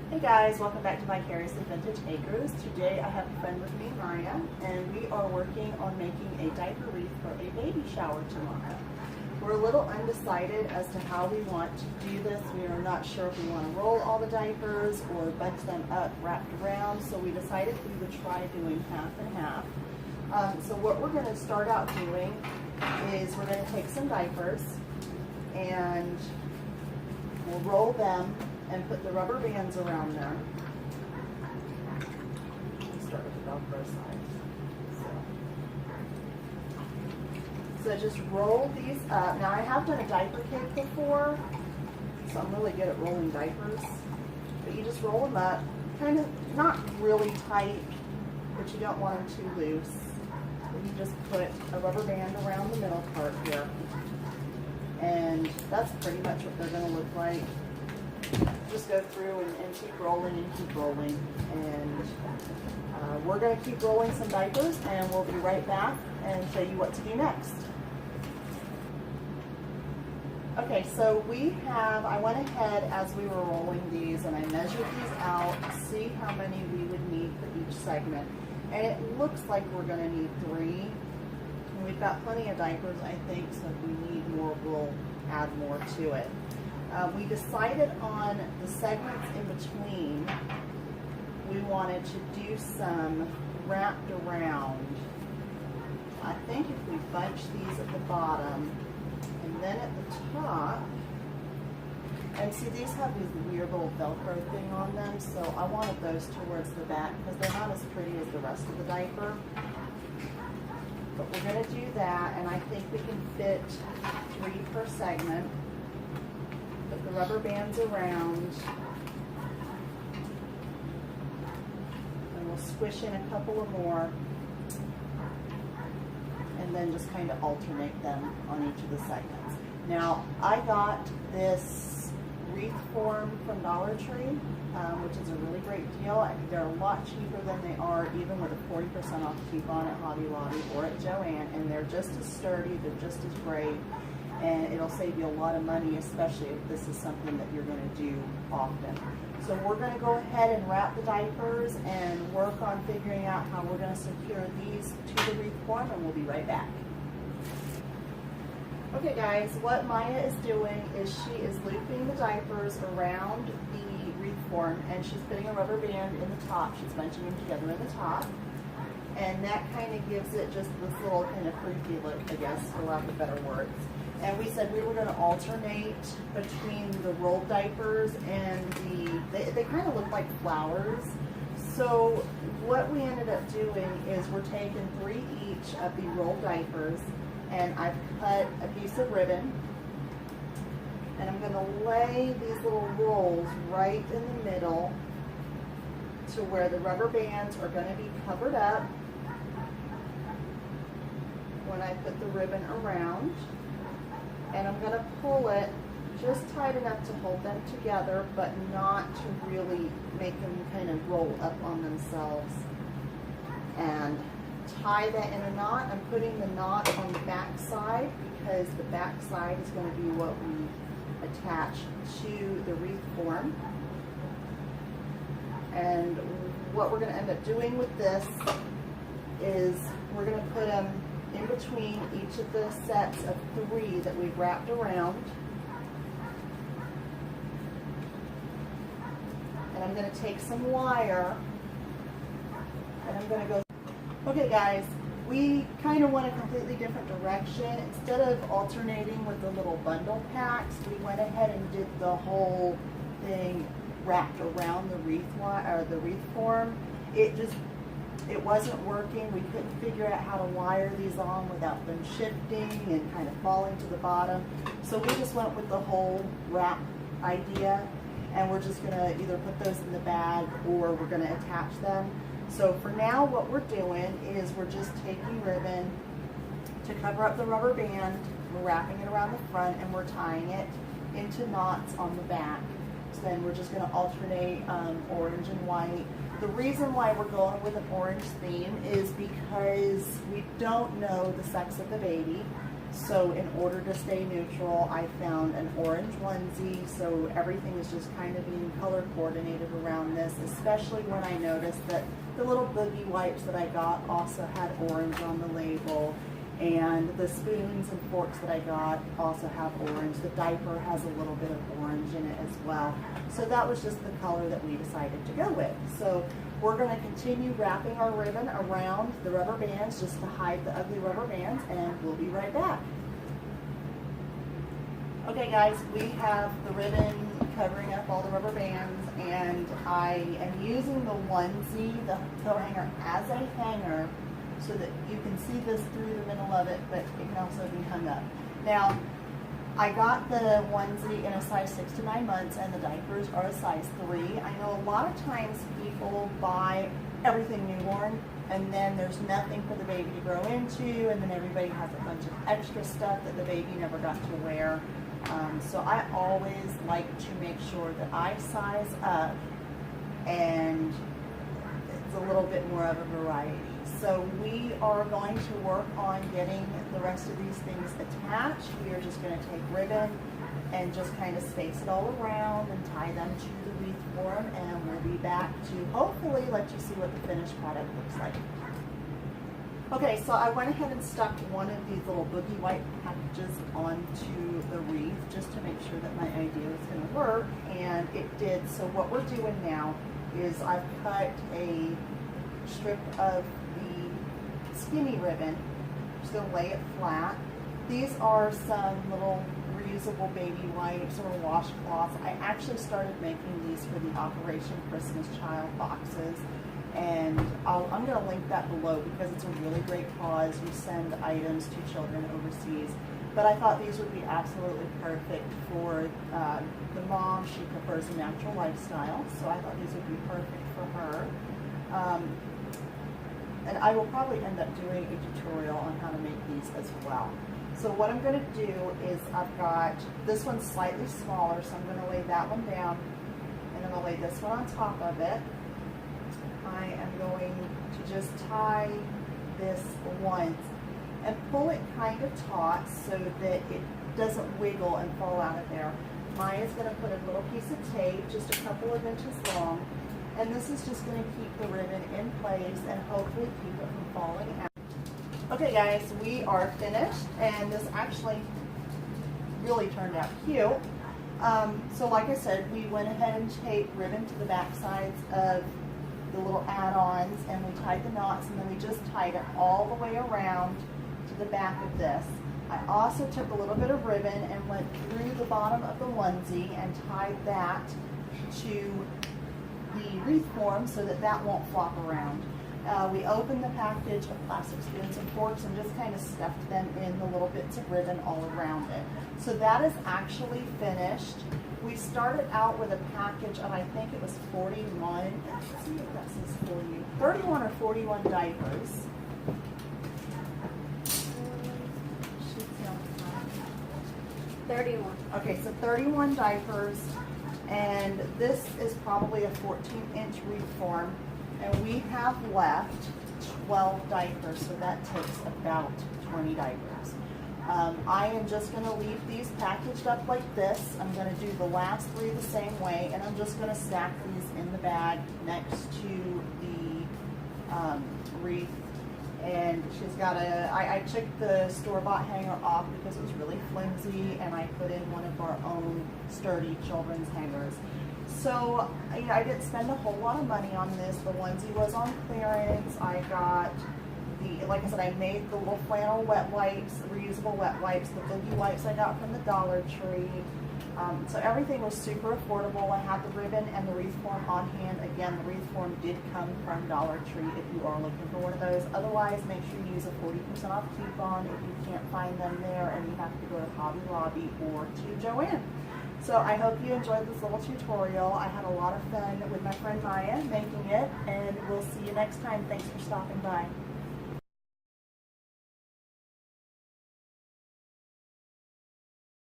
Hey guys, welcome back to Vicarious and Vintage Acres. Today I have a friend with me, Maya, and we are working on making a diaper wreath for a baby shower tomorrow. We're a little undecided as to how we want to do this. We are not sure if we want to roll all the diapers or bunch them up wrapped around, so we decided we would try doing half and half. So what we're going to start out doing is we're going to take some diapers and we'll roll them and put the rubber bands around them. Let's start with the Velcro side. So just roll these up. Now I have done a diaper cake before, so I'm really good at rolling diapers. But you just roll them up, kind of not really tight, but you don't want them too loose. And you just put a rubber band around the middle part here. And that's pretty much what they're going to look like. Just go through and keep rolling and keep rolling. And we're going to keep rolling some diapers, and we'll be right back and show you what to do next. Okay, so I went ahead as we were rolling these and I measured these out to see how many we would need for each segment. And it looks like we're going to need 3. And we've got plenty of diapers, I think, so if we need more, we'll add more to it. We decided on the segments in between. We wanted to do some wrapped around. I think if we bunch these at the bottom and then at the top, and see these have these weird little Velcro thing on them, so I wanted those towards the back because they're not as pretty as the rest of the diaper. But we're going to do that, and I think we can fit 3 per segment. Put the rubber bands around, and we'll squish in a couple of more, and then just kind of alternate them on each of the segments. Now, I got this wreath form from Dollar Tree, which is a really great deal. They're a lot cheaper than they are even with a 40% off coupon at Hobby Lobby or at Joann, and they're just as sturdy, they're just as great. And it'll save you a lot of money, especially if this is something that you're going to do often. So we're going to go ahead and wrap the diapers and work on figuring out how we're going to secure these to the wreath form, and we'll be right back. Okay guys, what Maya is doing is she is looping the diapers around the wreath form, and she's putting a rubber band in the top. She's bunching them together in the top. And that kind of gives it just this little kind of freaky look, I guess, for lack of better words. And we said we were going to alternate between the rolled diapers and they kind of look like flowers. So what we ended up doing is we're taking 3 each of the rolled diapers, and I've cut a piece of ribbon, and I'm going to lay these little rolls right in the middle to where the rubber bands are going to be covered up when I put the ribbon around. And I'm going to pull it just tight enough to hold them together, but not to really make them kind of roll up on themselves. And tie that in a knot. I'm putting the knot on the back side because the back side is going to be what we attach to the wreath form. And what we're going to end up doing with this is we're going to put them in between each of the sets of 3 that we've wrapped around. And I'm going to take some wire and I'm going to go. Okay guys, we kind of went a completely different direction. Instead of alternating with the little bundle packs, we went ahead and did the whole thing wrapped around the wreath or the wreath form. It wasn't working. We couldn't figure out how to wire these on without them shifting and kind of falling to the bottom. So we just went with the whole wrap idea, and we're just going to either put those in the bag or we're going to attach them. So for now, what we're doing is we're just taking ribbon to cover up the rubber band, we're wrapping it around the front, and we're tying it into knots on the back. So then we're just going to alternate orange and white. The reason why we're going with an orange theme is because we don't know the sex of the baby. So in order to stay neutral, I found an orange onesie, so everything is just kind of being color coordinated around this, especially when I noticed that the little boogie wipes that I got also had orange on the label, and the spoons and forks that I got also have orange. The diaper has a little bit of orange in it as well. So that was just the color that we decided to go with. So we're going to continue wrapping our ribbon around the rubber bands just to hide the ugly rubber bands, and we'll be right back. Okay guys, we have the ribbon covering up all the rubber bands, and I am using the onesie, the coat hanger, as a hanger so that you can see this through the middle of it, but it can also be hung up. Now, I got the onesie in a size 6 to 9 months, and the diapers are a size 3. I know a lot of times people buy everything newborn, and then there's nothing for the baby to grow into, and then everybody has a bunch of extra stuff that the baby never got to wear. So I always like to make sure that I size up, and it's a little bit more of a variety. So we are going to work on getting the rest of these things attached. We are just going to take ribbon and just kind of space it all around and tie them to the wreath form, and we'll be back to hopefully let you see what the finished product looks like. Okay, so I went ahead and stuck one of these little boogie white packages onto the wreath just to make sure that my idea was going to work, and it did. So what we're doing now is I've cut a strip of the skinny ribbon. I'm just going to lay it flat. These are some little reusable baby wipes or washcloths. I actually started making these for the Operation Christmas Child boxes, and I'm going to link that below because it's a really great cause. You send items to children overseas. But I thought these would be absolutely perfect for the mom. She prefers a natural lifestyle, so I thought these would be perfect for her. And I will probably end up doing a tutorial on how to make these as well. So what I'm going to do is I've got, this one's slightly smaller, so I'm going to lay that one down, and I'm going to lay this one on top of it. I am going to just tie this once and pull it kind of taut so that it doesn't wiggle and fall out of there. Maya's going to put a little piece of tape, just a couple of inches long, and this is just going to keep the ribbon in place and hopefully keep it from falling out. Okay guys, we are finished, and this actually really turned out cute. So like I said, we went ahead and taped ribbon to the back sides of the little add-ons, and we tied the knots, and then we just tied it all the way around to the back of this. I also took a little bit of ribbon and went through the bottom of the onesie and tied that to the wreath form so that that won't flop around. We opened the package of plastic spoons and forks and just kind of stuffed them in the little bits of ribbon all around it. So that is actually finished. We started out with a package of, I think it was 41, let's see if that says 31 or 41 diapers. 31. Okay, so 31 diapers, and this is probably a 14-inch wreath form, and we have left 12 diapers, so that takes about 20 diapers. I am just going to leave these packaged up like this. I'm going to do the last 3 the same way, and I'm just going to stack these in the bag next to the wreath. And she's got I took the store-bought hanger off because it was really flimsy, and I put in one of our own sturdy children's hangers. So, you know, I didn't spend a whole lot of money on this. The onesie was on clearance. I got the, like I said, I made the little flannel wet wipes, reusable wet wipes, the boogie wipes I got from the Dollar Tree. So everything was super affordable. I had the ribbon and the wreath form on hand. Again, the wreath form did come from Dollar Tree if you are looking for one of those. Otherwise, make sure you use a 40% off coupon if you can't find them there and you have to go to Hobby Lobby or to Joann. So I hope you enjoyed this little tutorial. I had a lot of fun with my friend Maya making it, and we'll see you next time. Thanks for stopping by.